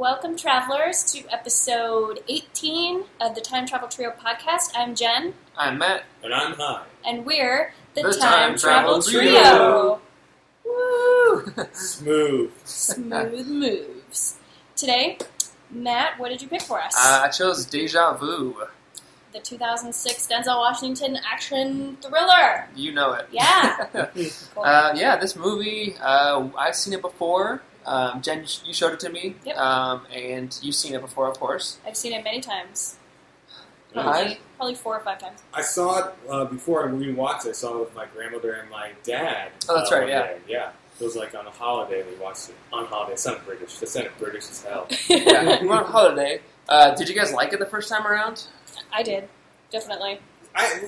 welcome travelers to episode 18 of the Time Travel Trio podcast. I'm Jen. I'm Matt. And I'm Hi. And we're the Time Travel Trio. Woo! Smooth. Smooth moves. Today, Matt, what did you pick for us? I chose Deja Vu. The 2006 Denzel Washington action thriller. You know it. Yeah. Cool. Yeah, this movie, I've seen it before. Jen, you showed it to me. Yep. And you've seen it before, of course. I've seen it many times. Right. Probably 4 or 5 times. I saw it before we watched it. I saw it with my grandmother and my dad. Oh, that's right, one yeah. day. Yeah. It was like on a holiday we watched it. On holiday. It sounded British. It sounded British as hell. Yeah, we were on holiday. Did you guys like it the first time around? I did. Definitely.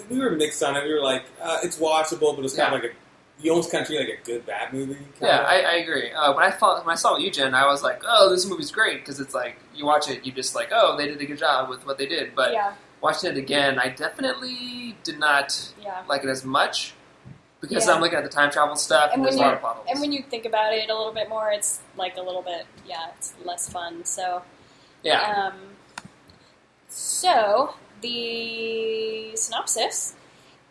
We were mixed on it. We were like, it's watchable, but it's kind of like you almost kind of treat it like a good, bad movie. Yeah, I agree. When I saw it with you, Jen, I was like, oh, this movie's great, because it's like, you watch it, you just like, oh, they did a good job with what they did. But watching it again, I definitely did not like it as much, because I'm looking at the time travel stuff, and there's a lot of plot holes. And when you think about it a little bit more, it's like a little bit, it's less fun. So, so, the synopsis.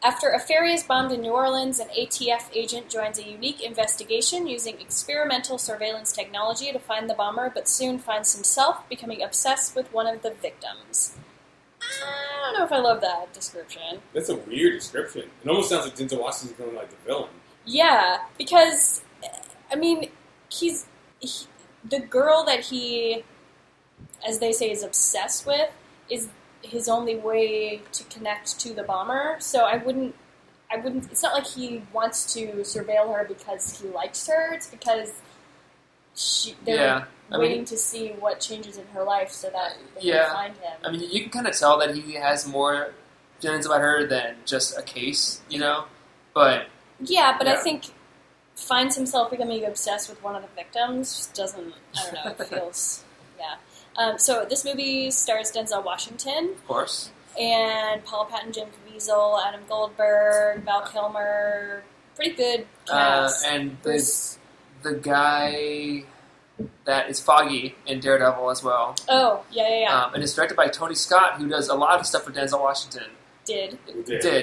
After a ferry is bombed in New Orleans, an ATF agent joins a unique investigation using experimental surveillance technology to find the bomber, but soon finds himself becoming obsessed with one of the victims. I don't know if I love that description. That's a weird description. It almost sounds like Denzel Washington's going like the villain. Yeah, because, I mean, the girl that he, as they say, is obsessed with is his only way to connect to the bomber. So I wouldn't, it's not like he wants to surveil her because he likes her. It's because they're waiting to see what changes in her life so that they can find him. I mean, you can kind of tell that he has more feelings about her than just a case, you know? But... Yeah, I think finds himself becoming obsessed with one of the victims just doesn't, I don't know, it feels... So this movie stars Denzel Washington. Of course. And Paula Patton, Jim Caviezel, Adam Goldberg, Val Kilmer. Pretty good cast. And the guy that is Foggy in Daredevil as well. Oh, yeah. And it's directed by Tony Scott, who does a lot of stuff with Denzel Washington. Did,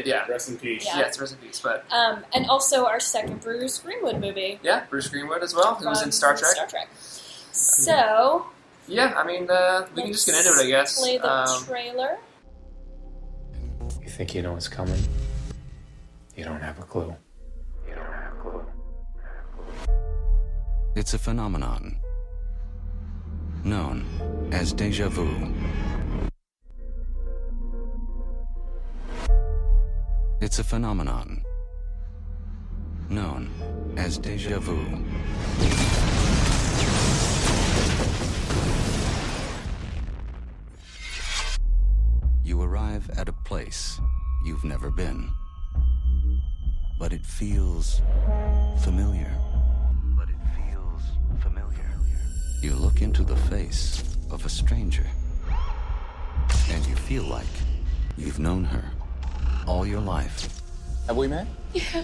yeah. Rest in peace. Yeah. Yes, rest in peace. But and also our second Bruce Greenwood movie. Yeah, Bruce Greenwood as well, who was in Star Trek. So... Yeah, I mean, we can just get into it, I guess. Play the trailer. You think you know what's coming? You don't have a clue. It's a phenomenon known as Deja Vu. It's a phenomenon known as Deja Vu. You arrive at a place you've never been, but it feels familiar. You look into the face of a stranger, and you feel like you've known her all your life. Have we met? Yeah.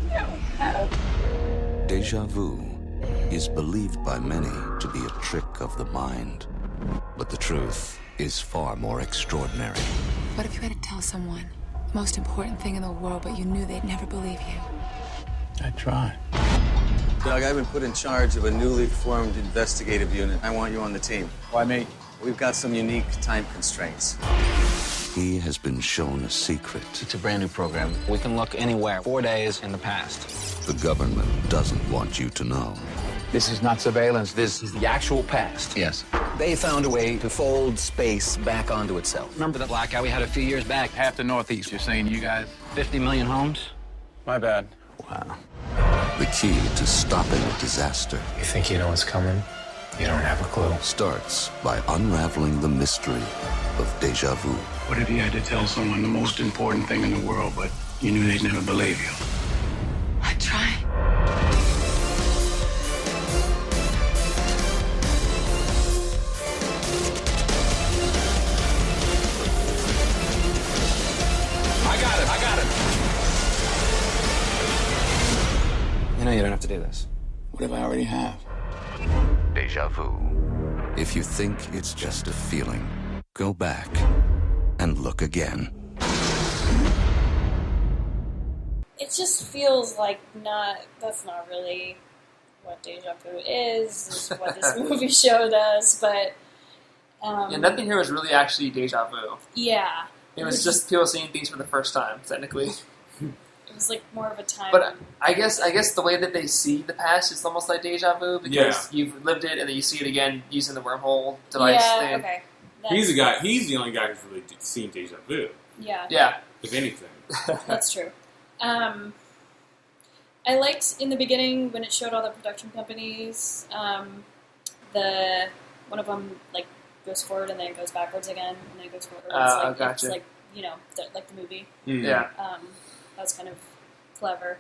Yeah, we have. Deja vu is believed by many to be a trick of the mind, but the truth is far more extraordinary. What if you had to tell someone the most important thing in the world, but you knew they'd never believe you? I tried. Doug, I've been put in charge of a newly formed investigative unit. I want you on the team. Why me? We've got some unique time constraints. He has been shown a secret. It's a brand new program. We can look anywhere 4 days in the past. The government doesn't want you to know. This is not surveillance. This is the actual past. Yes. They found a way to fold space back onto itself. Remember the blackout we had a few years back? Half the Northeast, you're saying you guys? 50 million homes? My bad. Wow. The key to stopping a disaster You think you know what's coming? You don't have a clue. starts by unraveling the mystery of Deja Vu. What if you had to tell someone the most important thing in the world, but you knew they'd never believe you? I try. I got it. You know you don't have to do this. What if I already have? Deja Vu. If you think it's just a feeling, go back and look again. It just feels like that's not really what Deja Vu is what this movie showed us, but... nothing here was really actually Deja Vu. Yeah. It was just people seeing things for the first time, technically. It was like more of a time... But I guess the way that they see the past is almost like Deja Vu, because you've lived it and then you see it again using the wormhole device thing. Okay. He's the only guy who's really seen Deja Vu. Yeah. If anything. That's true. I liked in the beginning when it showed all the production companies, one of them like goes forward and then it goes backwards again and then it goes forward. Gotcha. It's like, like the movie. Mm-hmm. Yeah. That was kind of clever.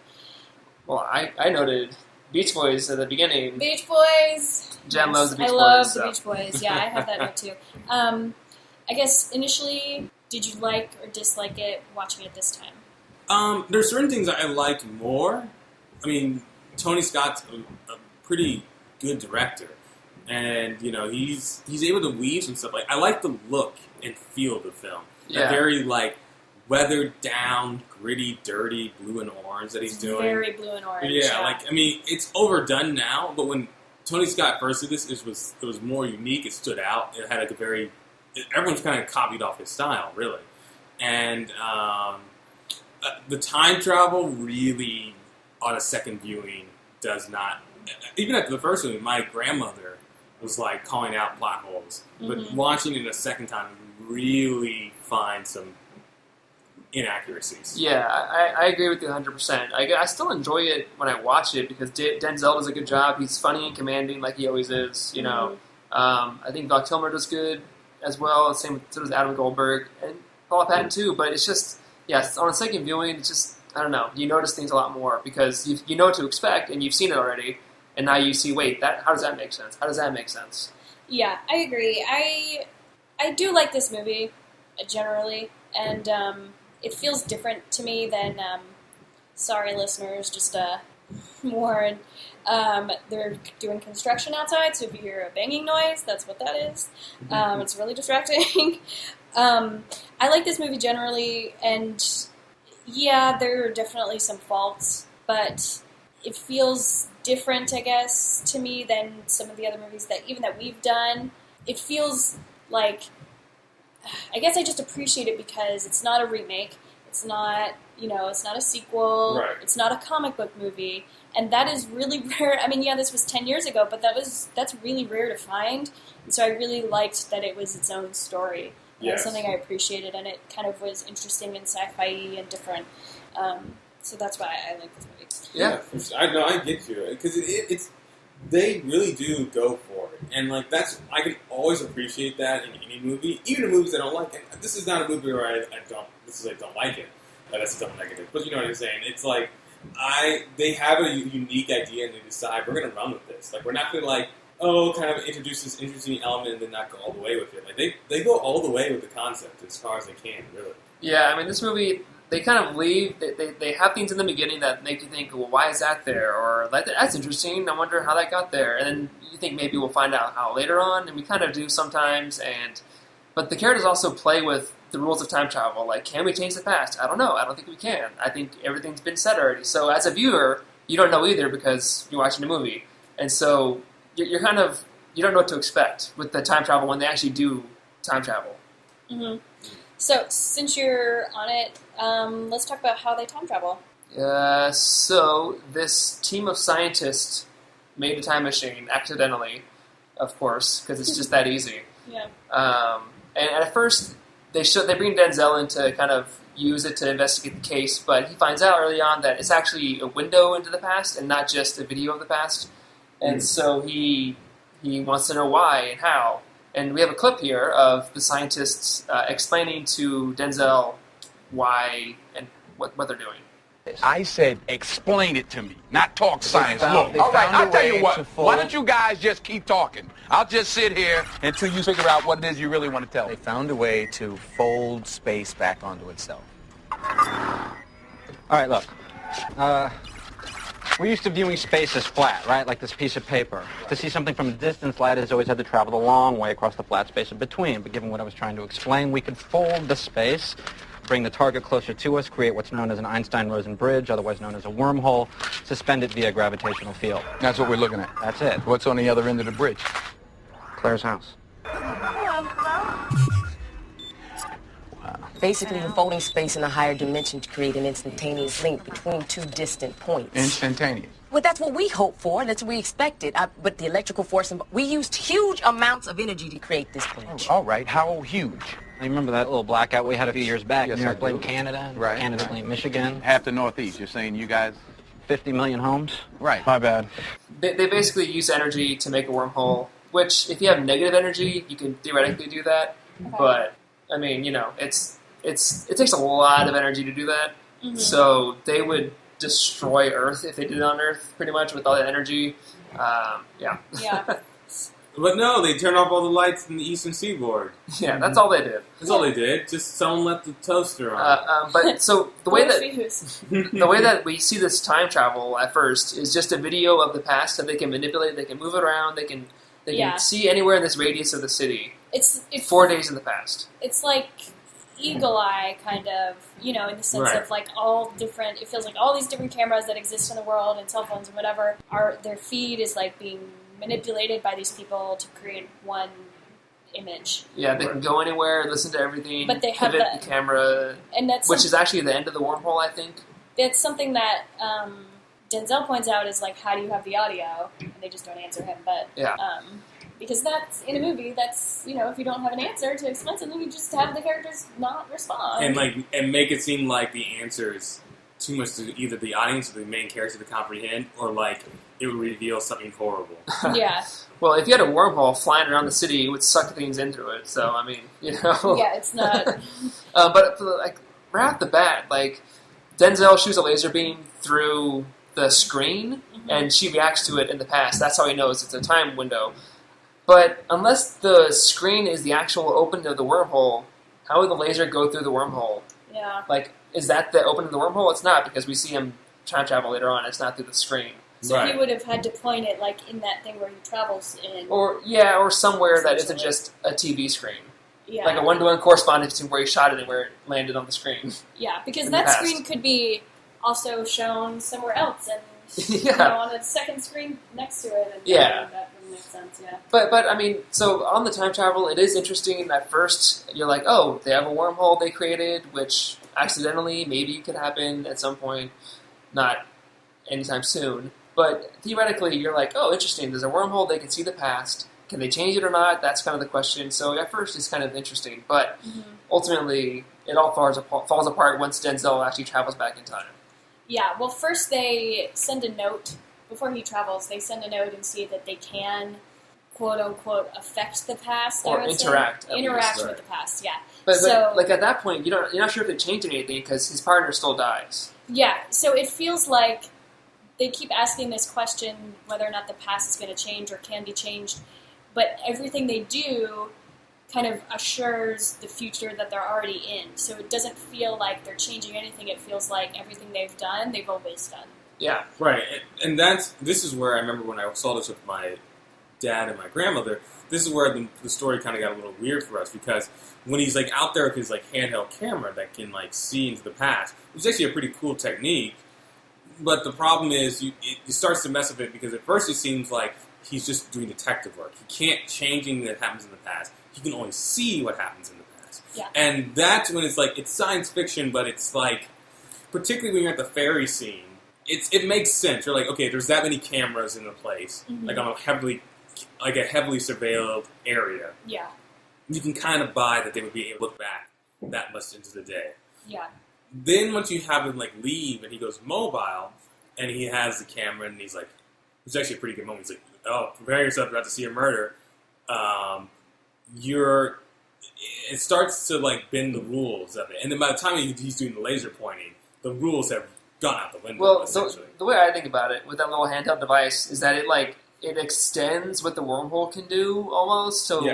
Well, I noted Beach Boys at the beginning. Beach Boys! Jen loves the Beach Boys. I love the Beach Boys. Yeah, I have that note too. I guess initially, did you like or dislike it watching it this time? There's certain things I liked more. I mean, Tony Scott's a pretty good director, and he's able to weave some stuff. Like I like the look and feel of the film. Yeah. Very weathered down, gritty, dirty blue and orange that he's doing. Very blue and orange. Yeah, it's overdone now, but when Tony Scott first did this, it was more unique. It stood out. It had everyone's kind of copied off his style, really, and. The time travel really, on a second viewing, does not... Even after the first movie, my grandmother was calling out plot holes. But watching it a second time, really find some inaccuracies. Yeah, I agree with you 100%. I still enjoy it when I watch it because Denzel does a good job. He's funny and commanding like he always is. I think Val Kilmer does good as well. So does Adam Goldberg. And Paula Patton too, but it's just... Yes, on a second viewing, it's just, I don't know, you notice things a lot more because you know what to expect and you've seen it already, and now you see, wait, how does that make sense? How does that make sense? Yeah, I agree. I do like this movie, generally, and it feels different to me than, sorry listeners, just more, they're doing construction outside, so if you hear a banging noise, that's what that is. It's really distracting. I like this movie generally, and yeah, there are definitely some faults, but it feels different, I guess, to me than some of the other movies that we've done. It feels like, I guess I just appreciate it because it's not a remake, it's not, it's not a sequel, right. It's not a comic book movie, and that is really rare. I mean, yeah, this was 10 years ago, but that's really rare to find, and so I really liked that it was its own story. Yes. Something I appreciated, and it kind of was interesting and sci-fi and different. So that's why I like this movie. Yeah, I get you because it's they really do go for it, and I can always appreciate that in any movie, even in movies I don't like. And this is not a movie where I don't like it. That's still negative, but you know what I'm saying. It's they have a unique idea and they decide we're going to run with this. We're not going to kind of introduce this interesting element and then not go all the way with it. They go all the way with the concept as far as they can, really. Yeah, I mean, this movie, they kind of leave, they have things in the beginning that make you think, well, why is that there? Or, that's interesting, I wonder how that got there. And then you think maybe we'll find out how later on, and we kind of do sometimes. But the characters also play with the rules of time travel. Can we change the past? I don't know. I don't think we can. I think everything's been said already. So as a viewer, you don't know either because you're watching a movie. And so... You're kind of, you don't know what to expect with the time travel when they actually do time travel. Mm-hmm. So, since you're on it, let's talk about how they time travel. So, this team of scientists made a time machine accidentally, of course, because it's just that easy. Yeah. And at first, they bring Denzel in to kind of use it to investigate the case, but he finds out early on that it's actually a window into the past and not just a video of the past. And so he wants to know why and how. And we have a clip here of the scientists explaining to Denzel why and what they're doing. I said explain it to me, not talk science. Look, all right, I'll tell you what. Why don't you guys just keep talking? I'll just sit here until you figure out what it is you really want to tell me. They found a way to fold space back onto itself. All right, look. We're used to viewing space as flat, right? Like this piece of paper. To see something from a distance, light has always had to travel the long way across the flat space in between. But given what I was trying to explain, we could fold the space, bring the target closer to us, create what's known as an Einstein-Rosen bridge, otherwise known as a wormhole, suspend it via gravitational field. That's what we're looking at. That's it. What's on the other end of the bridge? Claire's house. Basically, we're folding space in a higher dimension to create an instantaneous link between two distant points. Instantaneous. Well, that's what we hoped for. That's what we expected. But the electrical force, we used huge amounts of energy to create this bridge. All right, how huge? You remember that little blackout we had a few years back? Yes, New York I blamed do. Canada, Right. Canada blamed Michigan. Half the Northeast. You're saying you guys... 50 million homes? Right. My bad. They basically use energy to make a wormhole, which, if you have negative energy, you can theoretically do that. Okay. But, I mean, you know, it takes a lot of energy to do that. Mm-hmm. So they would destroy Earth if they did it on Earth, pretty much, with all that energy. Yeah. Yeah. But no, they turned off all the lights in the eastern seaboard. Yeah, that's all they did. That's all they did. Just someone left the toaster on. But so the way that we see this time travel at first is just a video of the past that they can manipulate. They can move it around. They can see anywhere in this radius of the city. It's 4 days in the past. It's like Eagle Eye, kind of, you know, in the sense Right. of like all different. It feels like all these different cameras that exist in the world and cell phones and whatever their feed is like being manipulated by these people to create one image. Yeah, they can go anywhere, listen to everything, But they have pivot the camera, and that's which is actually the end of the wormhole, I think. It's something that Denzel points out is like, how do you have the audio? And they just don't answer him. But Yeah. because that's in a movie, that's, you know, if you don't have an answer to explain something, you just have the characters not respond. And make it seem like the answer is too much to either the audience or the main character to comprehend, or like it would reveal something horrible. Yeah. Well, if you had a wormhole flying around the city, it would suck things into it. So, I mean, you know. Yeah, it's not. But like right off the bat, like Denzel shoots a laser beam through the screen, and she reacts to it in the past. That's how he knows it's a time window. But unless the screen is the actual opening of the wormhole, how would the laser go through the wormhole? Yeah. Like, is that the opening of the wormhole? It's not, because we see him time travel later on. It's not through the screen. So he would have had to point it like in that thing where he travels in. Or somewhere that isn't just a TV screen. Yeah. Like a one-to-one correspondence between where he shot it and where it landed on the screen. Yeah, because in that the screen could be also shown somewhere else and Yeah. you know, on a second screen next to it. And Yeah. That would make sense, yeah. But I mean, so on the time travel, it is interesting. At first, you're like, oh, they have a wormhole they created, which accidentally maybe could happen at some point, not anytime soon. But theoretically, you're like, oh, interesting. There's a wormhole. They can see the past. Can they change it or not? That's kind of the question. So at first, it's kind of interesting. But ultimately, it all falls apart once Denzel actually travels back in time. Yeah, well, first they send a note. Before he travels, they send a note and see that they can, quote-unquote, affect the past. Or interact. Interact with the past, yeah. But so, like at that point, you're not sure if they changed anything because his partner still dies. Yeah, so it feels like they keep asking this question whether or not the past is going to change or can be changed, but everything they do kind of assures the future that they're already in. So it doesn't feel like they're changing anything. It feels like everything they've done, they've always done. Yeah. Right, and this is where I remember when I saw this with my dad and my grandmother, this is where the story kind of got a little weird for us, because when he's like out there with his like handheld camera that can like see into the past, it's actually a pretty cool technique. But the problem is, it starts to mess with it because at first it seems like he's just doing detective work. He can't change anything that happens in the past. He can only see what happens in the past. Yeah. And that's when it's like, it's science fiction, but it's like, particularly when you're at the ferry scene, it makes sense. You're like, okay, there's that many cameras in the place, like on a heavily surveilled area. Yeah. You can kind of buy that they would be able to look back that much into the day. Yeah. Then once you have him like leave and he goes mobile and he has the camera and he's like, it's actually a pretty good moment. He's like, oh, prepare yourself, you're about to see a murder. It starts to like bend the rules of it. And then by the time he's doing the laser pointing, the rules have gone out the window. Well, the way I think about it with that little handheld device is that it extends what the wormhole can do almost. So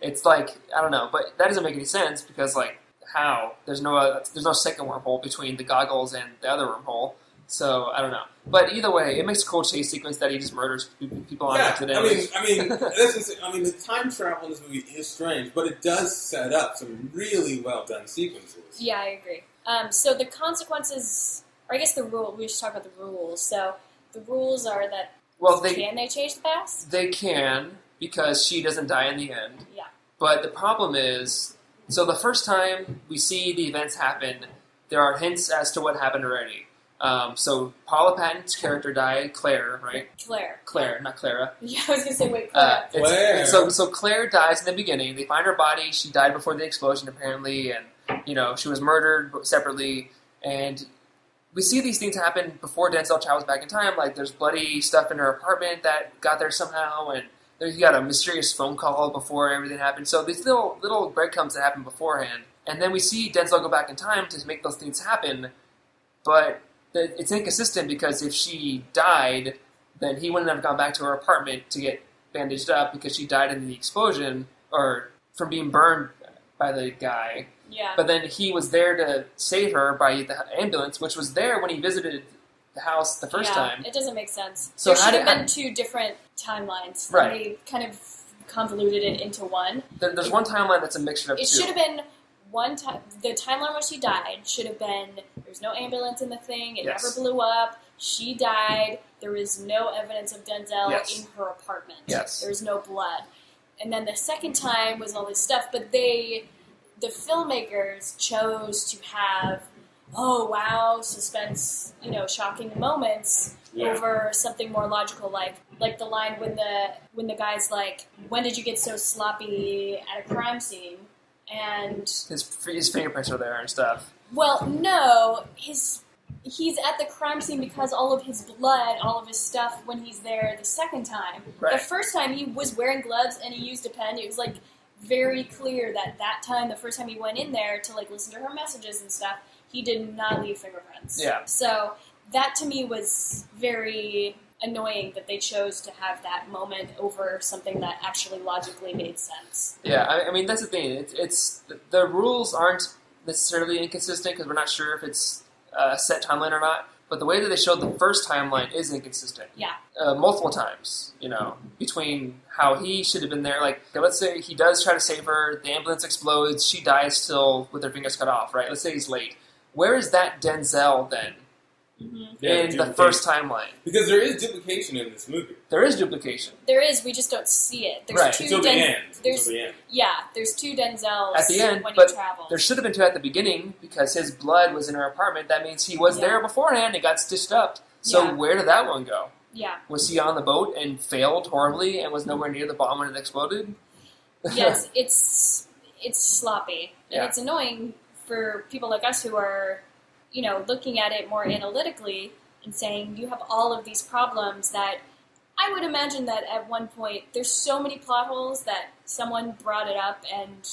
it's like, I don't know, but that doesn't make any sense because like, how? There's no second wormhole between the goggles and the other wormhole. So I don't know, but either way, it makes a cool chase sequence that he just murders people on accident. I mean, the time travel in this movie is strange, but it does set up some really well done sequences. Yeah, I agree. So the consequences, or I guess the rule. We should talk about the rules. So the rules are that can they change the past? They can, because she doesn't die in the end. Yeah. But the problem is, so the first time we see the events happen, there are hints as to what happened already. So Paula Patton's character died, Claire, right? Claire, not Clara. Yeah, I was going to say, wait, Claire. Claire. So Claire dies in the beginning. They find her body. She died before the explosion, apparently, and, she was murdered separately. And we see these things happen before Denzel travels back in time. Like, there's bloody stuff in her apartment that got there somehow, and he got a mysterious phone call before everything happened. So these little breadcrumbs that happened beforehand. And then we see Denzel go back in time to make those things happen, but it's inconsistent, because if she died, then he wouldn't have gone back to her apartment to get bandaged up, because she died in the explosion, or from being burned by the guy. Yeah. But then he was there to save her by the ambulance, which was there when he visited the house the first time. It doesn't make sense. So there should have been two different timelines. Right. They kind of convoluted it into one. There's one timeline that's a mixture of two. It should have been one time. The timeline when she died should have been, there's no ambulance in the thing, it never blew up, she died, there is no evidence of Denzel in her apartment. Yes. There's no blood. And then the second time was all this stuff, but the filmmakers chose to have, oh wow, suspense, shocking moments over something more logical, like the line when the guy's like, when did you get so sloppy at a crime scene? And his fingerprints are there and stuff. Well, no, he's at the crime scene because all of his blood, all of his stuff when he's there the second time. Right. The first time he was wearing gloves and he used a pen. It was like very clear that time, the first time he went in there to like listen to her messages and stuff, he did not leave fingerprints. Yeah. So that to me was very annoying that they chose to have that moment over something that actually logically made sense. Yeah, I mean that's the thing. It's the rules aren't necessarily inconsistent, because we're not sure if it's a set timeline or not. But the way that they showed the first timeline is inconsistent. Yeah. Multiple times, between how he should have been there. Like, let's say he does try to save her, the ambulance explodes, she dies still with her fingers cut off, right? Let's say he's late. Where is that Denzel then? Mm-hmm. In the first timeline. Because there is duplication in this movie. There is duplication. There is, we just don't see it. There's right. two Until the end. Yeah, there's two Denzels at the end, when but he travels. There should have been two at the beginning, because his blood was in her apartment. That means he was there beforehand and got stitched up. So where did that one go? Yeah. Was he on the boat and failed horribly and was nowhere near the bomb when it exploded? Yes, it's sloppy. And Yeah. it's annoying for people like us who are, looking at it more analytically and saying, you have all of these problems that I would imagine that at one point there's so many plot holes that someone brought it up, and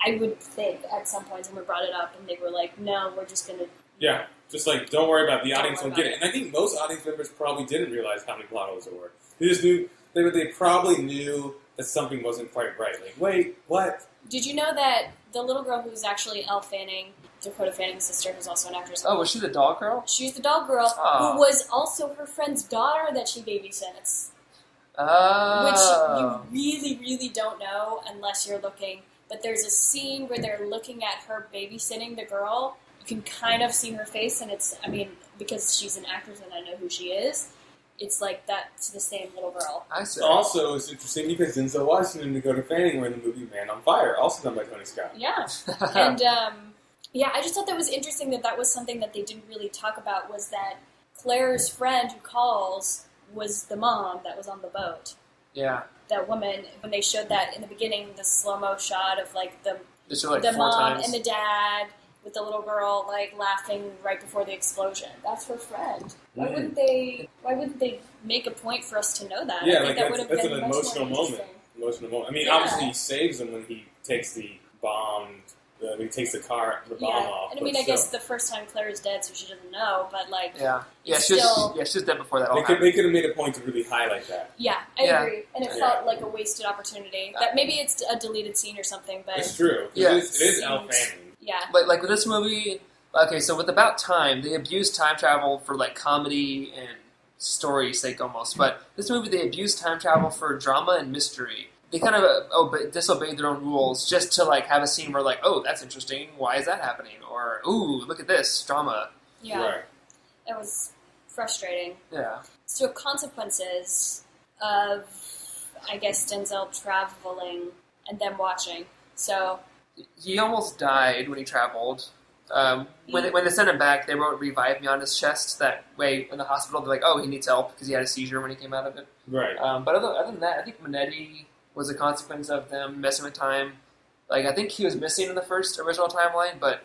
I would think at some point someone brought it up and they were like, no, we're just going to... Yeah, just like, don't worry about it. The audience won't get it. And I think most audience members probably didn't realize how many plot holes there were. They just knew, they probably knew that something wasn't quite right. Like, wait, what? Did you know that the little girl who's actually Elle Fanning, Dakota Fanning's sister, who's also an actress. Oh, was she the doll girl? She's the doll girl, who was also her friend's daughter that she babysits. Oh. Which you really, really don't know unless you're looking. But there's a scene where they're looking at her babysitting the girl. You can kind of see her face, and because she's an actress and I know who she is, it's like that's the same little girl. I see. Also, it's interesting because Denzel Washington and Dakota Fanning were in the movie Man on Fire, also done by Tony Scott. Yeah. And, I just thought that was interesting that was something that they didn't really talk about, was that Claire's friend who calls was the mom that was on the boat. Yeah. That woman, when they showed that in the beginning, the slow-mo shot of, like, the mom times. And the dad with the little girl, like, laughing right before the explosion. That's her friend. Why wouldn't they make a point for us to know that? Yeah, I think that would have that's been an emotional moment. I mean, obviously he saves them when he takes the bomb... when he takes the bomb off. And I guess the first time Claire is dead, so she doesn't know, but like... Yeah, she was dead before that all happened. They could have made a point to really highlight that. Yeah, I agree. And it felt like a wasted opportunity. That maybe it's a deleted scene or something, but... It's true. Yeah. It is Elle Fanning. Yeah. Like with this movie, Okay, so with About Time, they abused time travel for like comedy and story's sake almost, but this movie they abused time travel for drama and mystery. They kind of disobeyed their own rules just to like have a scene where like, oh, that's interesting. Why is that happening? Or ooh, look at this drama. Yeah, Right. It was frustrating. Yeah. So consequences of, I guess, Denzel traveling and them watching. So he almost died when he traveled. When they sent him back, they wrote "Revive Me" on his chest. That way, in the hospital, they're like, "Oh, he needs help," because he had a seizure when he came out of it. Right. But other than that, I think Minetti was a consequence of them messing with time. Like, I think he was missing in the first original timeline, but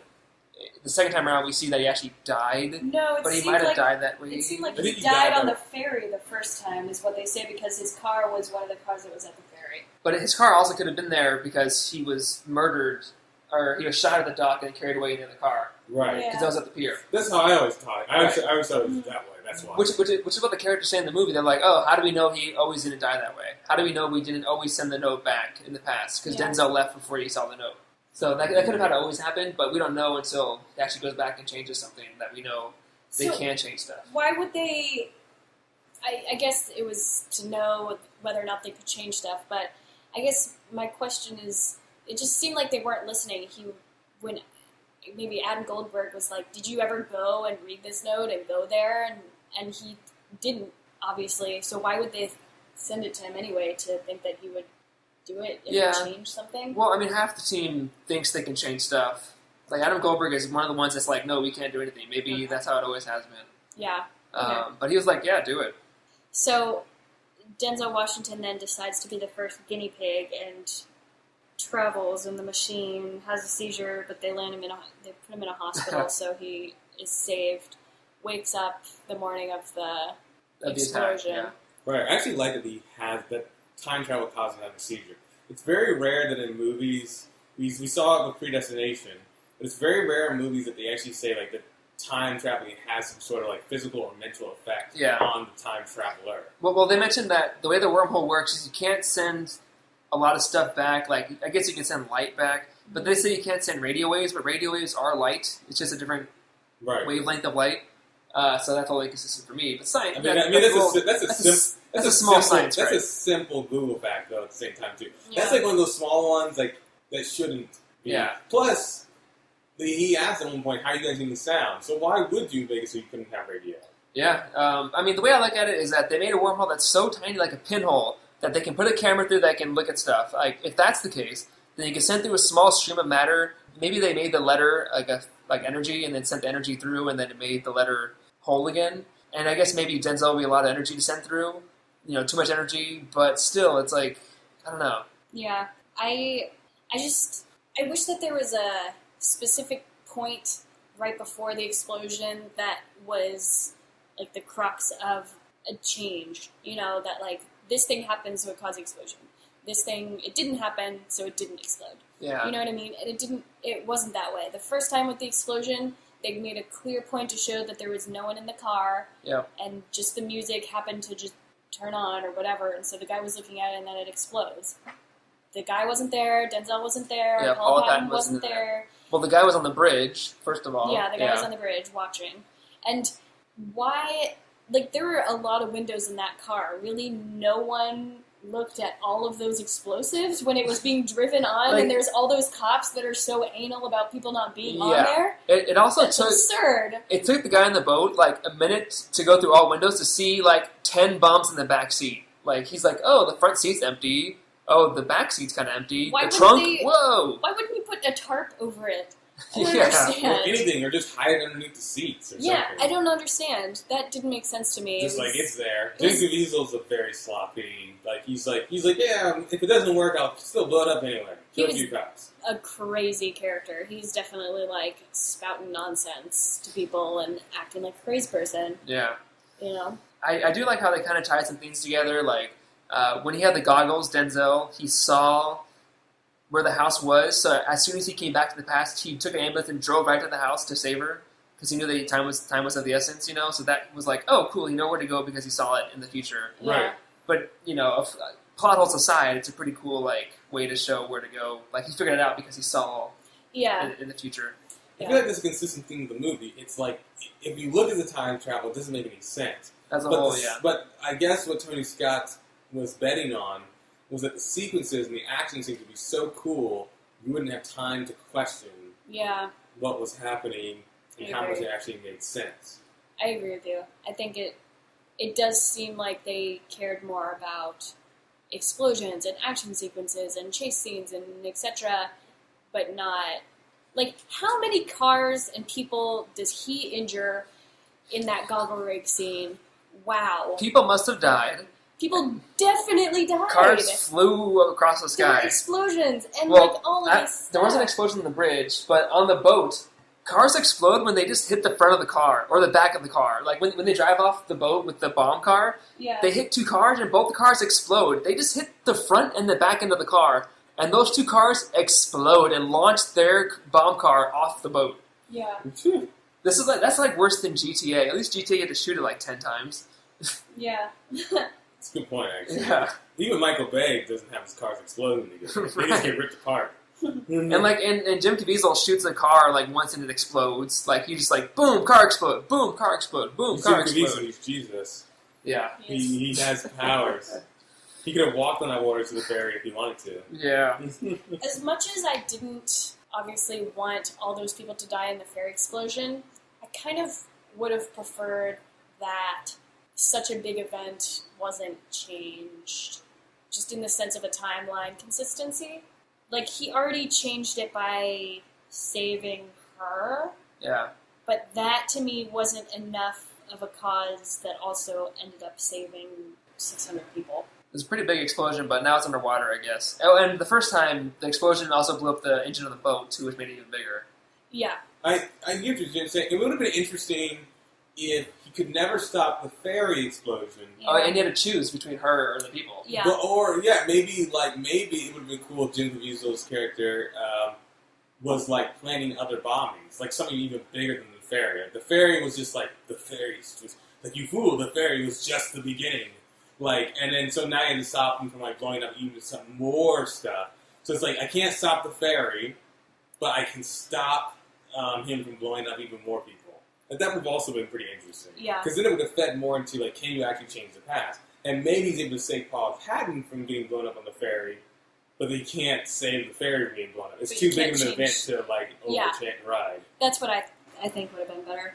the second time around, we see that he actually died. No, but he might have died that way. It seemed like he died on the ferry the first time, is what they say, because his car was one of the cars that was at the ferry. But his car also could have been there because he was murdered, or he was shot at the dock and carried away in the car. Right. Because that was at the pier. That's how I always thought it. I always thought it was that way. That's why. Which is what the characters say in the movie. They're like, oh, how do we know he always didn't die that way? How do we know we didn't always send the note back in the past? Because Denzel left before he saw the note. So that could have had to always happen, but we don't know until he actually goes back and changes something that we know they can change stuff. Why would they... I guess it was to know whether or not they could change stuff, but I guess my question is, it just seemed like they weren't listening. When maybe Adam Goldberg was like, did you ever go and read this note and go there? And he didn't, obviously, so why would they send it to him anyway to think that he would do it and change something? Well, I mean, half the team thinks they can change stuff. Like, Adam Goldberg is one of the ones that's like, no, we can't do anything. Maybe that's how it always has been. Yeah. But he was like, yeah, do it. So Denzel Washington then decides to be the first guinea pig and travels in the machine, has a seizure, but they put him in a hospital, so he is saved. Wakes up the morning of the explosion. Attack, yeah. Right. I actually like that time travel causes him to have a seizure. It's very rare that in movies we saw it with Predestination, but it's very rare in movies that they actually say like that time traveling has some sort of like physical or mental effect on the time traveler. Well, they mentioned that the way the wormhole works is you can't send a lot of stuff back. Like, I guess you can send light back, but they say you can't send radio waves, but radio waves are light. It's just a different wavelength of light. So that's all inconsistent for me. But science, that's a small science. That's a simple Google fact, though. At the same time, too. Yeah. That's like one of those small ones like that shouldn't be. Yeah. Plus, he asked at one point, "How are you guys using sound?" So why would you make it so you couldn't have radio? Yeah. I mean, the way I look at it is that they made a wormhole that's so tiny, like a pinhole, that they can put a camera through that can look at stuff. Like, if that's the case, then you can send through a small stream of matter. Maybe they made the letter like energy, and then sent the energy through, and then it made the letter whole again. And I guess maybe Denzel will be a lot of energy to send through. Too much energy, but still, it's like, I don't know. Yeah, I wish that there was a specific point right before the explosion that was like the crux of a change. That like this thing happened, so it caused the explosion. This thing, it didn't happen, so it didn't explode. Yeah. You know what I mean? And it wasn't that way. The first time with the explosion, they made a clear point to show that there was no one in the car. Yeah. And just the music happened to just turn on or whatever, and so the guy was looking at it, and then it explodes. The guy wasn't there, Denzel wasn't there, yeah, Paul Patton wasn't there. Well, the guy was on the bridge, first of all. Yeah, the guy was on the bridge watching. And why, like, there were a lot of windows in that car. Really, no one looked at all of those explosives when it was being driven on, like, and there's all those cops that are so anal about people not being on there. It also That's absurd. It took the guy in the boat, like, a minute to go through all windows to see, like, 10 bumps in the back seat. Like, he's like, oh, the front seat's empty. Oh, the back seat's kind of empty. The trunk, whoa! Why wouldn't you put a tarp over it? I don't Or understand. anything, or just hide it underneath the seats or something. I don't understand. That didn't make sense to me. Just like, it's there. James Caviezel's a very sloppy, he's like, yeah, if it doesn't work, I'll still blow it up anyway. Kill a few cops. A crazy character. He's definitely, like, spouting nonsense to people and acting like a crazy person. Yeah. I do like how they kind of tied some things together, like, when he had the goggles, Denzel, he saw where the house was, so as soon as he came back to the past, he took an ambulance and drove right to the house to save her, because he knew that time was of the essence, so that was like, oh, cool, he knew where to go because he saw it in the future. Right. But, plot holes aside, it's a pretty cool, like, way to show where to go. Like, he figured it out because he saw in the future. I feel like there's a consistent theme of the movie. It's like, if you look at the time travel, it doesn't make any sense. As a whole, But I guess what Tony Scott was betting on was that the sequences and the action seemed to be so cool, you wouldn't have time to question what was happening and how much it actually made sense. I agree with you. I think it does seem like they cared more about explosions and action sequences and chase scenes and etc., but not... Like, how many cars and people does he injure in that goggle rig scene? Wow. People must have died. People definitely died. Cars flew across the sky. There were explosions and all of this stuff. There was an explosion on the bridge, but on the boat, cars explode when they just hit the front of the car or the back of the car. Like when they drive off the boat with the bomb car, they hit two cars and both the cars explode. They just hit the front and the back end of the car, and those two cars explode and launch their bomb car off the boat. Yeah. That's like worse than GTA. At least GTA had to shoot it like 10 times. Yeah. That's a good point, actually. Yeah. Even Michael Bay doesn't have his cars explode when they get hit. They just get ripped apart. And Jim Caviezel shoots a car like once and it explodes. Like he just like boom, car explode, boom, car explode, boom, car explode. He's Jesus. Yeah. He has powers. He could have walked on that water to the ferry if he wanted to. Yeah. As much as I didn't obviously want all those people to die in the ferry explosion, I kind of would have preferred that such a big event wasn't changed, just in the sense of a timeline consistency. Like, he already changed it by saving her. Yeah. But that, to me, wasn't enough of a cause that also ended up saving 600 people. It was a pretty big explosion, but now it's underwater, I guess. Oh, and the first time, the explosion also blew up the engine of the boat, too, which made it even bigger. Yeah. I get what you're saying. It would have been interesting if he could never stop the ferry explosion. Yeah. Oh, and he had to choose between her or the people. Yeah. But, maybe it would have been cool if Jim Caviezel's character was like planning other bombings, like something even bigger than the ferry. Like, the ferry was just like the ferry's just like, you fool. The ferry was just the beginning. Like, and then so now you have to stop him from like blowing up even some more stuff. So it's like, I can't stop the ferry, but I can stop him from blowing up even more people. Like, that would have also been pretty interesting. Yeah. Because then it would have fed more into, like, can you actually change the past? And maybe he's able to save Paul Haddon from getting blown up on the ferry, but he can't save the ferry from being blown up. It's but too big of an event to, like, ride. That's what I think would have been better.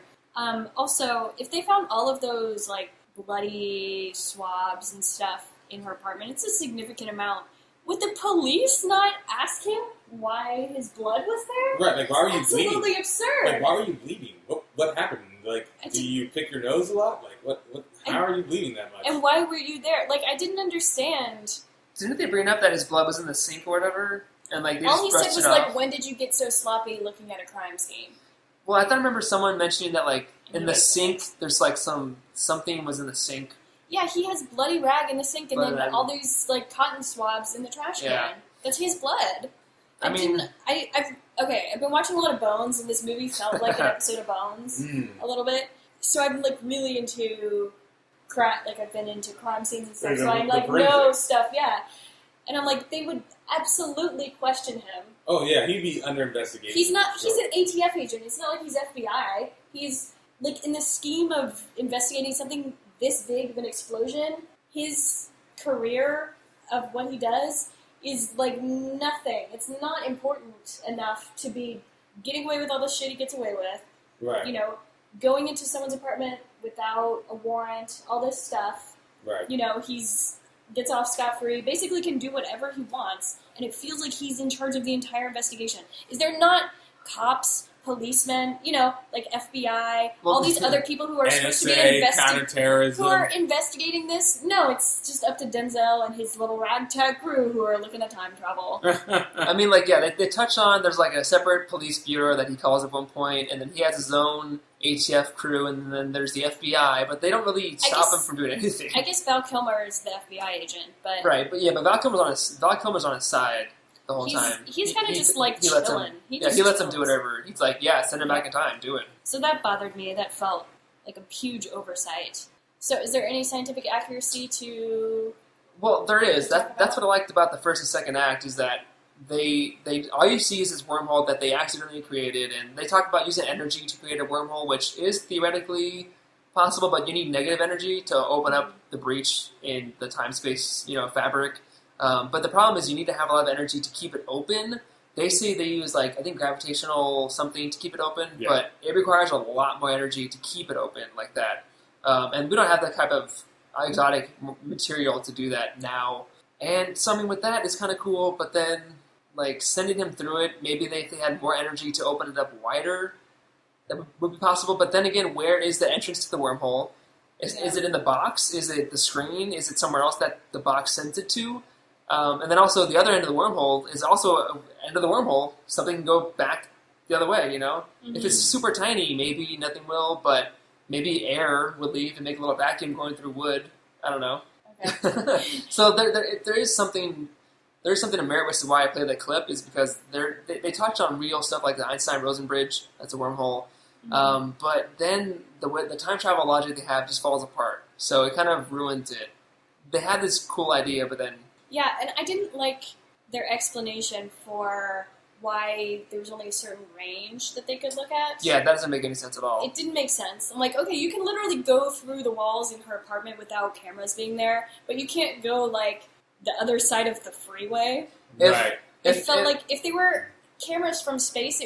Also, if they found all of those, like, bloody swabs and stuff in her apartment, it's a significant amount. Would the police not ask him why his blood was there? Right, like, why were you bleeding? Absolutely absurd. Like, why were you bleeding? What happened? Like, do you pick your nose a lot? Like, how are you bleeding that much? And why were you there? Like, I didn't understand. Didn't they bring up that his blood was in the sink or whatever? And like, they all just he said was like, when did you get so sloppy looking at a crime scene? Well, I remember someone mentioning that like in the sink, there's like something was in the sink. Yeah, he has bloody rag in the sink, and then all these like cotton swabs in the trash can. That's his blood. I've been watching a lot of Bones, and this movie felt like an episode of Bones a little bit. So I'm like really into I've been into crime scenes and stuff. So I know stuff, And I'm like, they would absolutely question him. Oh yeah, he'd be under investigation. He's not. He's an ATF agent. It's not like he's FBI. He's like in the scheme of investigating something this big of an explosion. His career of what he does is like nothing. It's not important enough to be getting away with all the shit he gets away with. Right. You know, going into someone's apartment without a warrant, all this stuff. Right. You know, gets off scot-free, basically can do whatever he wants, and it feels like he's in charge of the entire investigation. Is there not cops, policemen, you know, like FBI, all these other people who are supposed to be investigating this? No, it's just up to Denzel and his little ragtag crew who are looking at time travel. I mean, like, yeah, they touch on, there's like a separate police bureau that he calls at one point, and then he has his own ATF crew, and then there's the FBI, but they don't really stop him from doing anything. I guess Val Kilmer is the FBI agent, but... Right, but Val Kilmer's on his side the whole time. He's kind of just like chilling. He lets him do whatever. He's like, send him back in time, do it. So that bothered me. That felt like a huge oversight. So is there any scientific accuracy to... Well, there is. That's what I liked about the first and second act, is that they all you see is this wormhole that they accidentally created, and they talk about using energy to create a wormhole, which is theoretically possible, but you need negative energy to open up the breach in the time-space, fabric. But the problem is you need to have a lot of energy to keep it open. They say they use, I think gravitational something to keep it open, but it requires a lot more energy to keep it open like that. And we don't have that type of exotic material to do that now. And something with that is kind of cool, but then, sending him through it, maybe if they had more energy to open it up wider, that would be possible. But then again, where is the entrance to the wormhole? Is it in the box? Is it the screen? Is it somewhere else that the box sends it to? And then also the other end of the wormhole is also an end of the wormhole. Something can go back the other way, Mm-hmm. If it's super tiny, maybe nothing will, but maybe air would leave and make a little vacuum going through wood. I don't know. Okay. So there is something to merit, which is why I played that clip, is because they touch on real stuff like the Einstein-Rosen bridge. That's a wormhole. Mm-hmm. But then the time travel logic they have just falls apart. So it kind of ruins it. They had this cool idea, but then... Yeah, and I didn't like their explanation for why there was only a certain range that they could look at. Yeah, that doesn't make any sense at all. It didn't make sense. I'm like, okay, you can literally go through the walls in her apartment without cameras being there, but you can't go, the other side of the freeway. Right. It felt like if they were cameras from space,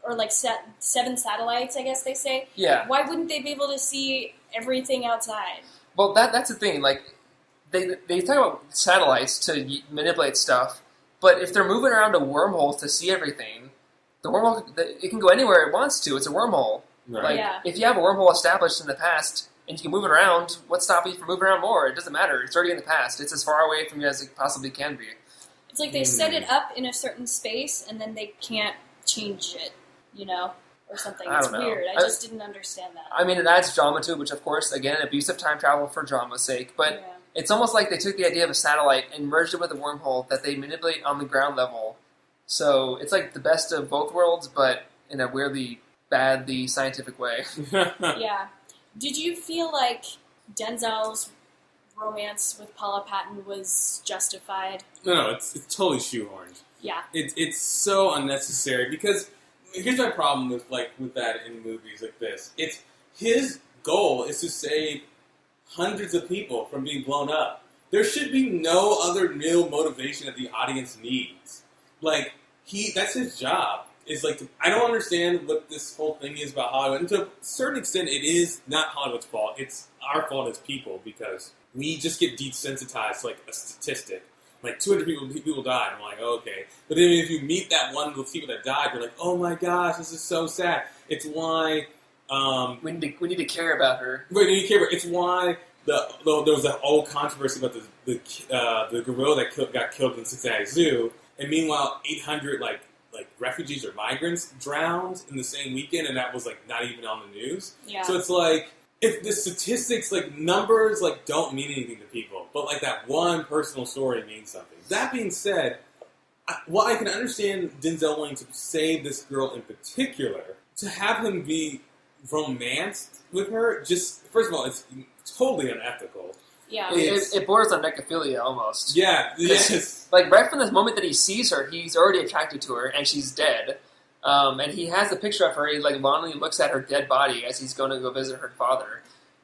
or 7 satellites, I guess they say, why wouldn't they be able to see everything outside? Well, that's the thing, They talk about satellites to manipulate stuff, but if they're moving around a wormhole to see everything, the wormhole, it can go anywhere it wants to. It's a wormhole. Right. If you have a wormhole established in the past and you can move it around, what's stopping you from moving around more? It doesn't matter. It's already in the past. It's as far away from you as it possibly can be. It's like they set it up in a certain space and then they can't change it, or something. It's weird. I just didn't understand that. I mean, it adds drama to it, which, of course, again, abusive time travel for drama's sake, but... Yeah. It's almost like they took the idea of a satellite and merged it with a wormhole that they manipulate on the ground level. So it's like the best of both worlds, but in a weirdly, badly scientific way. Yeah. Did you feel like Denzel's romance with Paula Patton was justified? No, it's totally shoehorned. Yeah. It's so unnecessary because here's my problem with that in movies like this. It's his goal is to save hundreds of people from being blown up. There should be no other real motivation that the audience needs. That's his job. I don't understand what this whole thing is about Hollywood. And to a certain extent, it is not Hollywood's fault. It's our fault as people because we just get desensitized to a statistic. 200 people died. I'm like, oh, okay. But then if you meet that one of those people that died, you're like, oh my gosh, this is so sad. It's why... we need to care about her. We need to care about. It's why there was that old controversy about the gorilla that got killed in Cincinnati Zoo, and meanwhile 800 refugees or migrants drowned in the same weekend, and that was not even on the news. Yeah. So it's if the statistics numbers don't mean anything to people, but that one personal story means something. That being said, while I can understand Denzel wanting to save this girl in particular, to have him be romanced with her, just first of all, it's totally unethical. Yeah, it borders on necrophilia almost. Yeah, yes. Right from the moment that he sees her, he's already attracted to her, and she's dead. And he has a picture of her. He longingly looks at her dead body as he's going to go visit her father.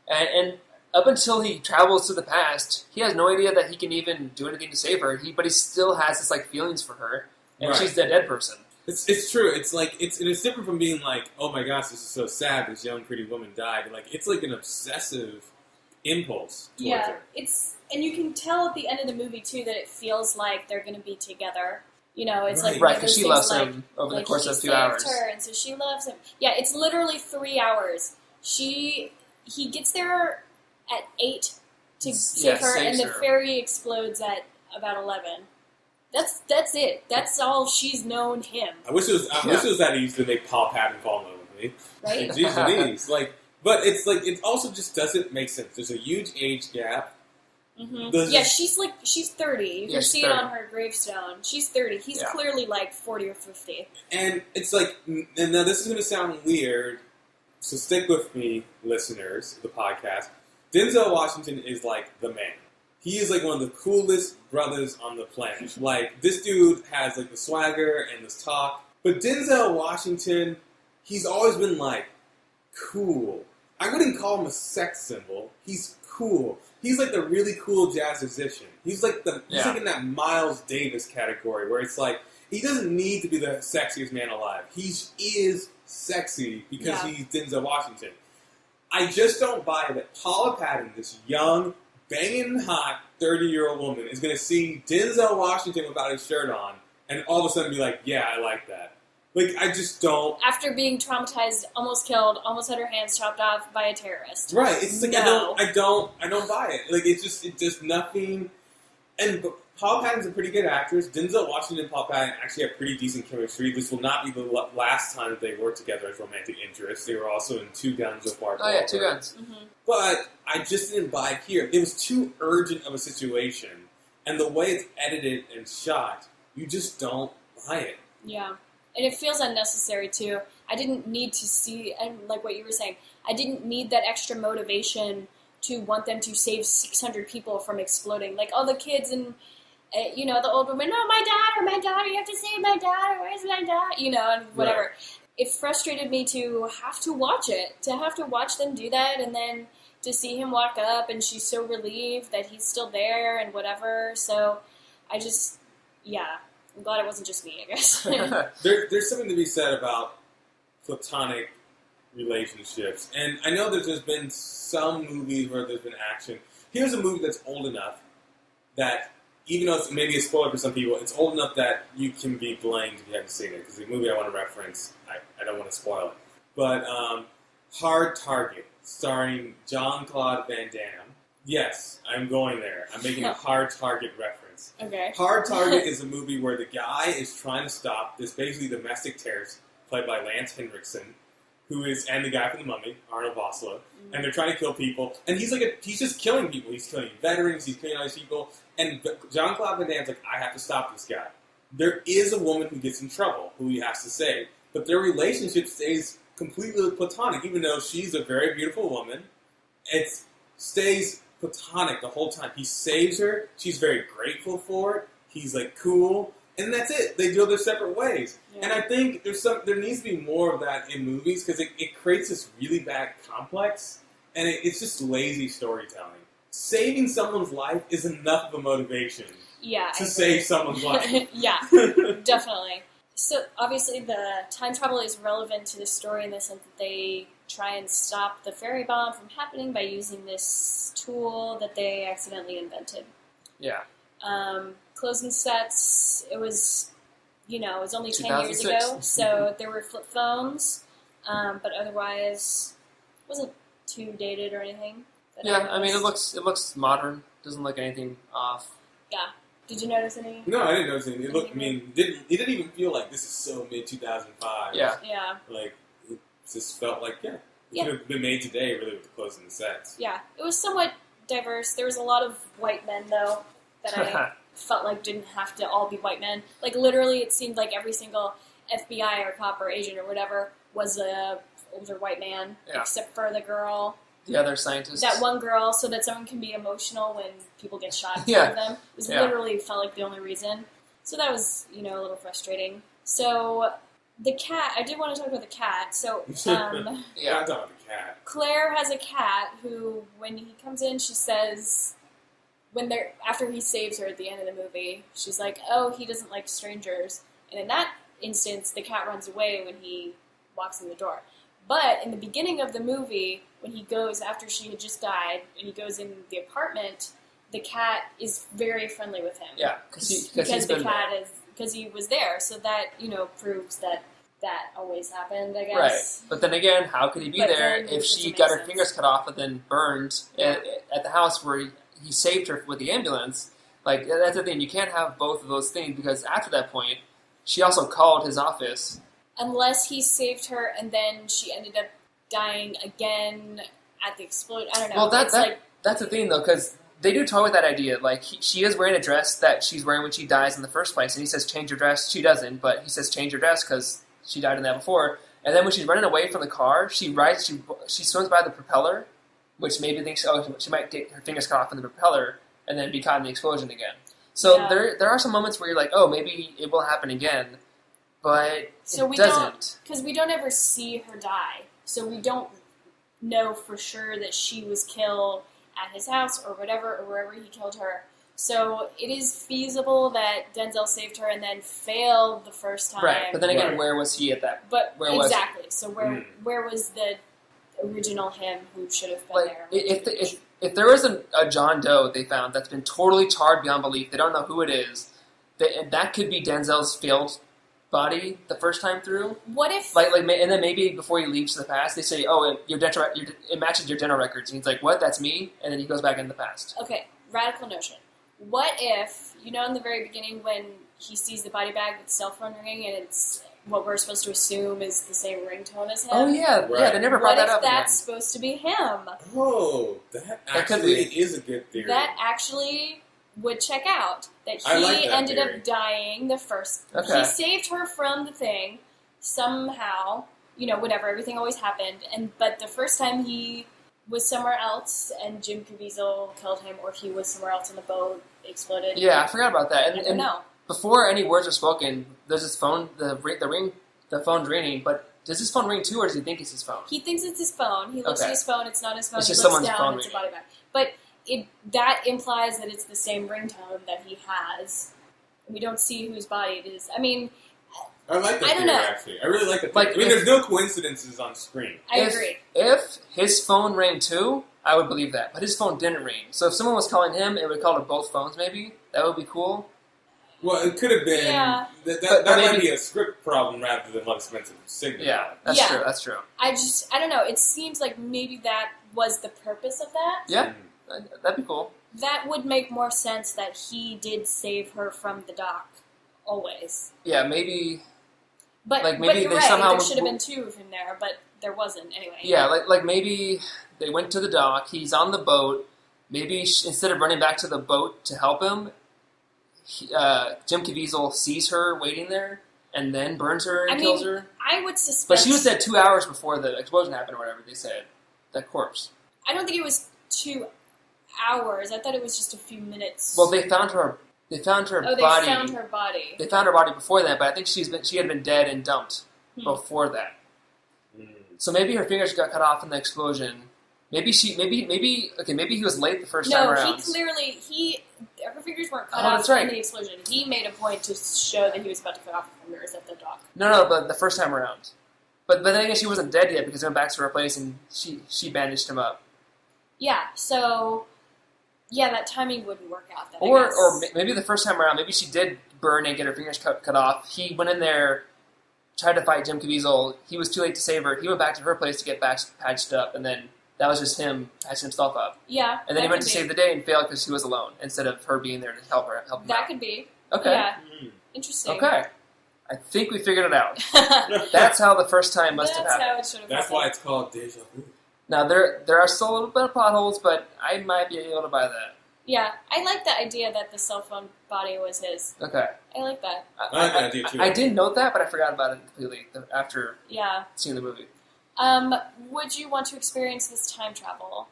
And up until he travels to the past, he has no idea that he can even do anything to save her. But he still has this feelings for her, and she's a dead person. It's true. It's it's different from being oh my gosh, this is so sad. This young pretty woman died. It's an obsessive impulse towards her. And you can tell at the end of the movie too that it feels like they're going to be together. It's right because she loves him over the course of a few hours. Her, and so she loves him. Yeah, it's literally 3 hours. He gets there at 8 to save her, and the ferry explodes at about 11. That's it. That's all she's known him. I wish it was that easy to make Paul Patton fall in love with me. Right? Jeez, but it also just doesn't make sense. There's a huge age gap. Mm-hmm. Yeah, she's 30. You can see 30. It on her gravestone. She's 30. He's clearly 40 or 50. And it's and now this is going to sound weird, so stick with me, listeners of the podcast. Denzel Washington is the man. he is like one of the coolest brothers on the planet. Like, this dude has like the swagger and this talk. But Denzel Washington, he's always been like cool. I wouldn't call him a sex symbol. He's cool. He's like the really cool jazz musician. He's like in that Miles Davis category where it's like he doesn't need to be the sexiest man alive. He is sexy because he's Denzel Washington. I just don't buy that Paula Patton, this young, banging hot 30-year-old woman, is going to see Denzel Washington without his shirt on and all of a sudden be like, yeah, I like that. Like, I just don't. After being traumatized, almost killed, almost had her hands chopped off by a terrorist. Right. It's like, I don't buy it. Like, it's just nothing. And Paula Patton's a pretty good actress. Denzel Washington and Paula Patton actually have pretty decent chemistry. This will not be the last time that they worked together as romantic interests. They were also in Two Guns with Mark Wahlberg. Oh, yeah, Two Guns. Mm-hmm. But I just didn't buy it here. It was too urgent of a situation. And the way it's edited and shot, you just don't buy it. Yeah. And it feels unnecessary, too. I didn't need to see, and like what you were saying, I didn't need that extra motivation to want them to save 600 people from exploding. Like, all the kids and, the old woman, no, my daughter, you have to save my daughter, where's my daughter? And whatever. Right. It frustrated me to have to watch it, to have to watch them do that, and then to see him walk up, and she's so relieved that he's still there and whatever. So I just, I'm glad it wasn't just me, I guess. There's something to be said about platonic relationships. And I know that there's been some movies where there's been action. Here's a movie that's old enough that, even though it's maybe a spoiler for some people, it's old enough that you can be blamed if you haven't seen it. Because the movie I want to reference, I don't want to spoil it. But Hard Target, starring Jean-Claude Van Damme. Yes, I'm going there. I'm making a Hard Target reference. Okay. Hard Target is a movie where the guy is trying to stop this basically domestic terrorist played by Lance Henriksen, and the guy from The Mummy, Arnold Vosloo, and they're trying to kill people. And he's just killing people. He's killing veterans. He's killing all these people. And Jean-Claude Van Damme's like, I have to stop this guy. There is a woman who gets in trouble, who he has to save, but their relationship stays completely platonic, even though she's a very beautiful woman. It stays platonic the whole time. He saves her. She's very grateful for it. He's like cool, and that's it. They go their separate ways. Yeah. And I think there needs to be more of that in movies because it creates this really bad complex, and it's just lazy storytelling. Saving someone's life is enough of a motivation. To save someone's life. Yeah, definitely. So obviously, the time travel is relevant to the story in the sense that they try and stop the fairy bomb from happening by using this tool that they accidentally invented. Yeah. Closing sets, it was only 10 years ago, so there were flip phones, but otherwise it wasn't too dated or anything. Yeah, I mean, it looks modern. Doesn't look anything off. Yeah. Did you notice any? No, I didn't notice anything. It didn't even feel like this is so mid-2005. Yeah. Yeah. Like, it just felt like, it could have been made today, really, with the closing the sets. Yeah. It was somewhat diverse. There was a lot of white men, though, that I felt like didn't have to all be white men. Like, literally, it seemed like every single FBI or cop or agent or whatever was a older white man, except for the girl. The other scientists. That one girl, so that someone can be emotional when people get shot in front of them. It was literally felt like the only reason. So that was, a little frustrating. So, the cat, I did want to talk about the cat. So, I'm talking about the cat. Claire has a cat who, when he comes in, she says, after he saves her at the end of the movie, she's like, oh, he doesn't like strangers. And in that instance, the cat runs away when he walks in the door. But in the beginning of the movie, when he goes, after she had just died, and he goes in the apartment, the cat is very friendly with him. Yeah, because he was there. So that, proves that always happened, I guess. Right. But then again, how could he be there if she got her fingers cut off and then burned at the house where he saved her with the ambulance? Like, that's the thing. You can't have both of those things because after that point, she also called his office. Unless he saved her and then she ended up dying again at the explosion. I don't know. Well, that's the thing, though, because they do toy with that idea. Like, she is wearing a dress that she's wearing when she dies in the first place, and he says, change your dress. She doesn't, but he says, change your dress because she died in that before. And then when she's running away from the car, she swims by the propeller, which maybe thinks, she might get her fingers cut off in the propeller, and then be caught in the explosion again. So there are some moments where you're like, oh, maybe it will happen again, but it doesn't. Because we don't ever see her die, so we don't know for sure that she was killed at his house or whatever, or wherever he killed her. So it is feasible that Denzel saved her and then failed the first time. Right, but then again, where was he at that? But where exactly. Was so where was the original him who should have been like, there? If there was a John Doe they found that's been totally charred beyond belief, they don't know who it is. That could be Denzel's failed body the first time through. What if and then maybe before he leaves to the past, they say, "Oh, it matches your dental records," and he's like, "What? That's me," and then he goes back in the past. Okay, radical notion. What if, in the very beginning when he sees the body bag with the cell phone ringing and it's what we're supposed to assume is the same ringtone as him? Oh, yeah. Right. Yeah, they never brought that up. What if that's supposed to be him? Oh, that actually is a good theory. That actually would check out. That he ended up dying the first... Okay. He saved her from the thing somehow. Whatever. Everything always happened. But the first time he was somewhere else and Jim Caviezel killed him, or he was somewhere else on the boat, exploded. Yeah, I forgot about that. I don't know. Before any words are spoken, there's this phone, the phone's ringing, but does his phone ring too, or does he think it's his phone? He thinks it's his phone. He looks at his phone, it's not his phone. It's he just looks someone's down, phone it's a body bag. But that implies that it's the same ringtone that he has. We don't see whose body it is. I mean... I like that theory, actually. I really like that theory. There's no coincidences on screen. I agree. If his phone rang too, I would believe that. But his phone didn't ring. So if someone was calling him, it would call to both phones maybe. That would be cool. Well, it could have been... Yeah. That might be a script problem rather than less expensive signal. Yeah, that's true. I don't know. It seems like maybe that was the purpose of that. Yeah, that'd be cool. That would make more sense that he did save her from the dock, always. Yeah, maybe... But maybe you're they right. somehow There should have been two of him there, but there wasn't anyway. Yeah, maybe they went to the dock. He's on the boat. Maybe instead of running back to the boat to help him, Jim Caviezel sees her waiting there and then burns her and kills her. I would suspect. But she was dead 2 hours before the explosion happened, or whatever they said. That corpse. I don't think it was 2 hours. I thought it was just a few minutes. Well, they found her. They found her body. They found her body. They found her body before that, but I think she had been dead and dumped before that. So maybe her fingers got cut off in the explosion. Maybe he was late the first time around. Her fingers weren't cut off in the explosion. He made a point to show that he was about to cut off her fingers at the dock. No, but the first time around. But then I guess she wasn't dead yet because they went back to her place and she bandaged him up. Yeah, so... Yeah, that timing wouldn't work out. Or maybe the first time around, maybe she did burn and get her fingers cut off. He went in there, tried to fight Jim Caviezel. He was too late to save her. He went back to her place to get patched up, and then that was just him patching himself up. Yeah, and then he went to save the day and failed because she was alone instead of her being there to help him out. That could be. Okay. Yeah. Interesting. Okay. I think we figured it out. That's how the first time must have happened. That's how it should have happened. That's why it's called Deja Vu. Now, there are still a little bit of plot holes, but I might be able to buy that. Yeah, I like the idea that the cell phone body was his. Okay. I like that. I like that idea, too. I did note that, but I forgot about it completely after seeing the movie. Would you want to experience this time travel?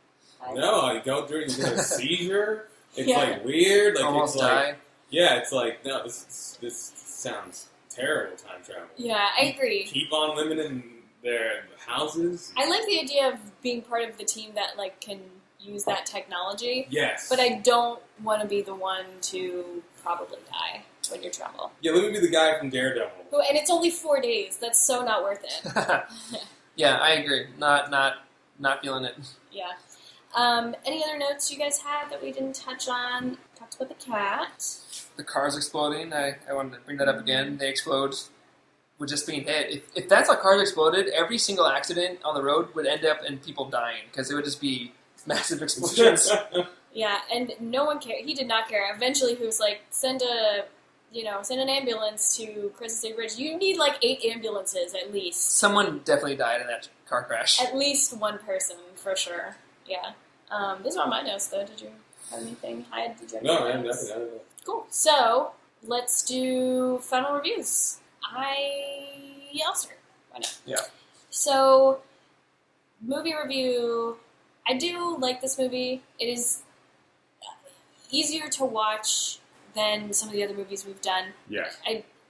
No, you go during a seizure. It's like weird. Like almost it's like, die. Yeah, it's like, no, this sounds terrible, time travel. Yeah, I agree. Keep on living in their houses. I like the idea of being part of the team that can use that technology. Yes. But I don't want to be the one to probably die when you travel. Yeah, let me be the guy from Daredevil. And it's only 4 days. That's so not worth it. Yeah, I agree. Not feeling it. Yeah. Any other notes you guys had that we didn't touch on? Talked about the cat. The car's exploding. I wanted to bring that up again. They explode with just being hit. If that's how cars exploded, every single accident on the road would end up in people dying because it would just be massive explosions. Yeah, and no one cared. He did not care. Eventually, he was like, send an ambulance to Crescent City Bridge. You need 8 ambulances at least. Someone definitely died in that car crash. At least one person, for sure. Yeah. Those are all my notes, though. Did you have anything? No, nothing. Cool. So, let's do final reviews. I'll start. Why not? Yeah. So, movie review... I do like this movie. It is... easier to watch than some of the other movies we've done. Yes.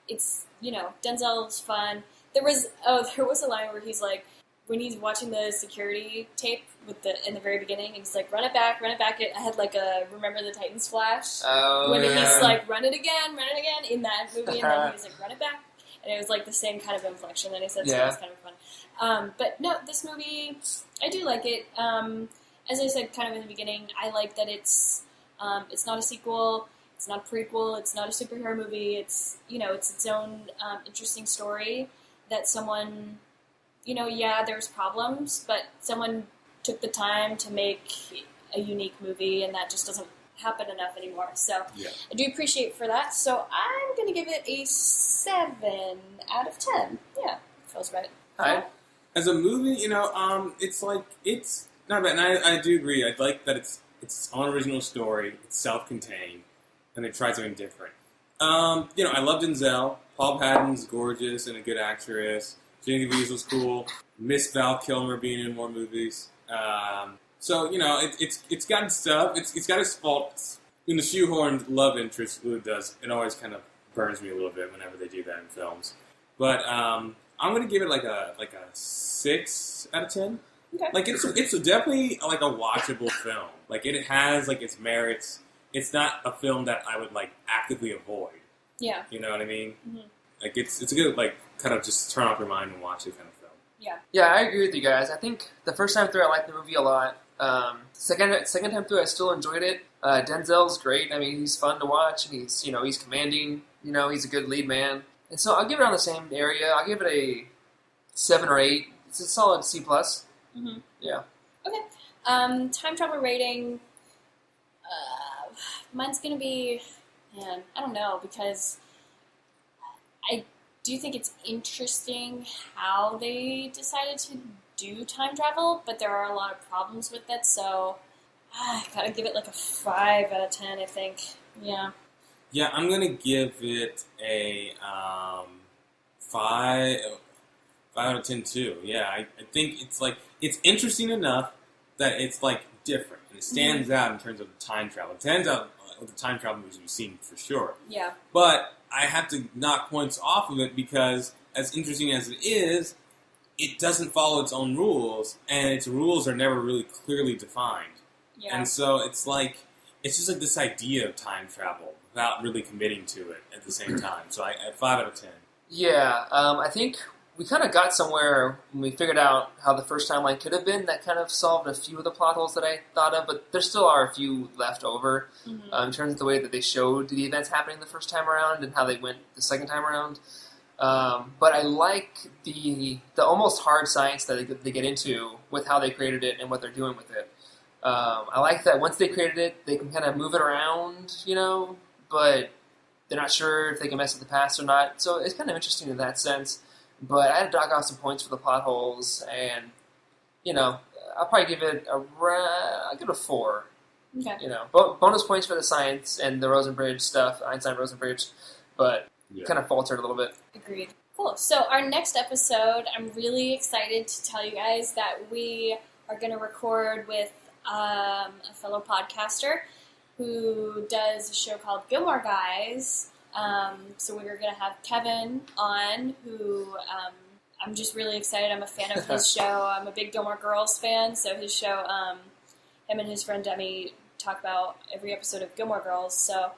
It's, Denzel's fun. There was a line where he's like, when he's watching the security tape in the very beginning, and he's like, run it back. I had like a Remember the Titans flash. When he's like, run it again, in that movie, and then he's like, run it back. And it was like the same kind of inflection that he said, so it was kind of fun. But no, this movie, I do like it. As I said kind of in the beginning, I like that it's not a sequel, it's not a prequel, it's not a superhero movie, it's its own interesting story that someone, there's problems, but someone took the time to make a unique movie, and that just doesn't happen enough anymore. So I do appreciate for that. So I'm going to give it a 7 out of 10. Yeah, feels right. As a movie, it's not bad. And I do agree. I like that it's its own original story. It's self-contained, and they tried something different. I love Denzel. Paul Patton's gorgeous and a good actress. Genevieve Bush was cool. Miss Val Kilmer being in more movies. It's got stuff. It's got its faults. When the shoehorned love interest really does, it always kind of burns me a little bit whenever they do that in films. But I'm going to give it like a 6 out of 10. Okay. Like it's definitely like a watchable film. Like it has like its merits. It's not a film that I would like actively avoid. Yeah. You know what I mean? Mm-hmm. Like it's a good like kind of just turn off your mind and watch it kind of film. Yeah. Yeah, I agree with you guys. I think the first time through I liked the movie a lot. Second time through I still enjoyed it. Denzel's great. I mean, he's fun to watch. He's he's commanding. He's a good lead man. And so I'll give it around the same area. I'll give it a 7 or 8. It's a solid C+. Mm-hmm. Yeah. Okay. Time travel rating. Mine's gonna be, I don't know, because I do think it's interesting how they decided to do time travel, but there are a lot of problems with it, so I gotta give it like a 5 out of 10, I think. Yeah. Yeah, I'm gonna give it a 5 out of 10 too. Yeah, I think it's interesting enough that it's like different, and it stands out in terms of the time travel. It stands out with the time travel movies we've seen for sure. Yeah. But I have to knock points off of it because, as interesting as it is, it doesn't follow its own rules, and its rules are never really clearly defined. Yeah. And so it's just like this idea of time travel without really committing to it at the same time. So I 5 out of 10. Yeah, I think we kind of got somewhere when we figured out how the first timeline could have been. That kind of solved a few of the plot holes that I thought of, but there still are a few left over in terms of the way that they showed the events happening the first time around and how they went the second time around. But I like the almost hard science that they get into with how they created it and what they're doing with it. I like that once they created it, they can kind of move it around, but they're not sure if they can mess with the past or not. So it's kind of interesting in that sense. But I had to dock off some points for the plot holes, and I'll probably give it a 4. Okay. Bonus points for the science and the Rosenbridge stuff, Einstein-Rosenbridge, but kind of faltered a little bit. Agreed. Cool. So our next episode, I'm really excited to tell you guys that we are going to record with a fellow podcaster who does a show called Gilmore Guys. So we're going to have Kevin on, who I'm just really excited. I'm a fan of his show. I'm a big Gilmore Girls fan, so his show, him and his friend Demi talk about every episode of Gilmore Girls. So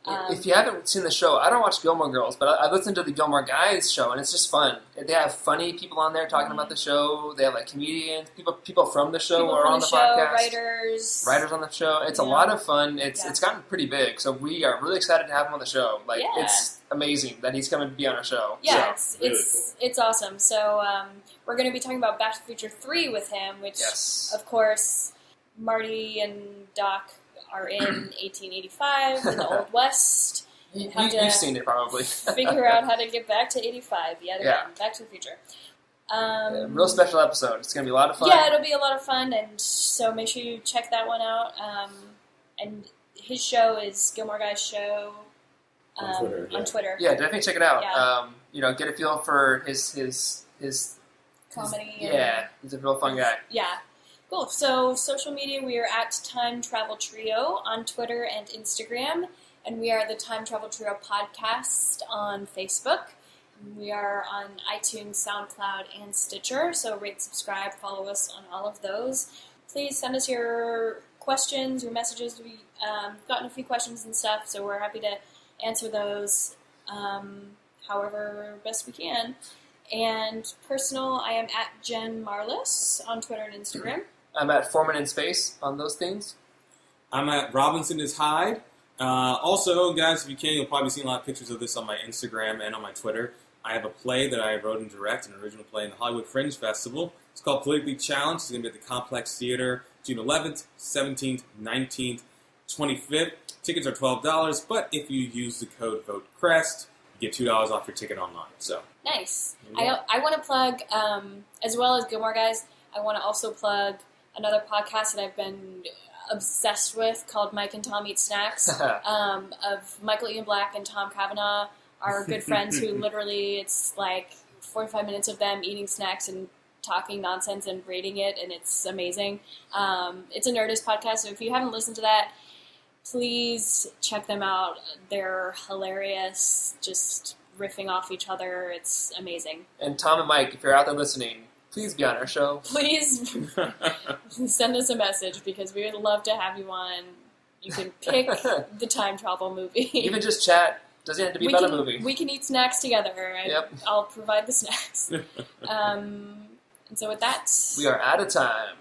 if you haven't seen the show, I don't watch Gilmore Girls, but I listened to the Gilmore Guys show, and it's just fun. They have funny people on there talking about the show. They have comedians, people from the show are on the podcast. Writers on the show. It's a lot of fun. It's gotten pretty big, so we are really excited to have him on the show. It's amazing that he's coming to be on our show. Yeah, so. it's awesome. So we're going to be talking about Back to the Future 3 with him, which, of course, Marty and Doc are in 1885 in the Old West. You've seen it probably. Figure out how to get back to 85 yet again. Back to the Future. Real special episode. It's going to be a lot of fun. Yeah, it'll be a lot of fun, and so make sure you check that one out. And his show is Gilmore Guys Show on Twitter. Yeah, definitely check it out. Yeah. Get a feel for his comedy. He's a real fun guy. Yeah. Cool. So social media, we are at Time Travel Trio on Twitter and Instagram, and we are the Time Travel Trio podcast on Facebook. We are on iTunes, SoundCloud, and Stitcher, so rate, subscribe, follow us on all of those. Please send us your questions, your messages. We've gotten a few questions and stuff, so we're happy to answer those however best we can. And personal, I am at Jen Marlis on Twitter and Instagram. I'm at Foreman in Space on those things. I'm at Robinson is Hyde. Also, guys, if you can, you'll probably see a lot of pictures of this on my Instagram and on my Twitter. I have a play that I wrote and direct, an original play in the Hollywood Fringe Festival. It's called Politically Challenged. It's going to be at the Complex Theater June 11th, 17th, 19th, 25th. Tickets are $12, but if you use the code VOTECREST, you get $2 off your ticket online. So nice. I want to plug, as well as Gilmore Guys, I want to also plug another podcast that I've been obsessed with called Mike and Tom Eat Snacks, of Michael Ian Black and Tom Cavanaugh, our good friends who literally, it's like 45 minutes of them eating snacks and talking nonsense and rating it, and it's amazing. It's a Nerdist podcast, so if you haven't listened to that, please check them out. They're hilarious, just riffing off each other. It's amazing. And Tom and Mike, if you're out there listening, please be on our show. Please send us a message, because we would love to have you on. You can pick the time travel movie. Even just chat. Doesn't have to be about a movie. We can eat snacks together. Yep. I'll provide the snacks. And so with that... We are out of time.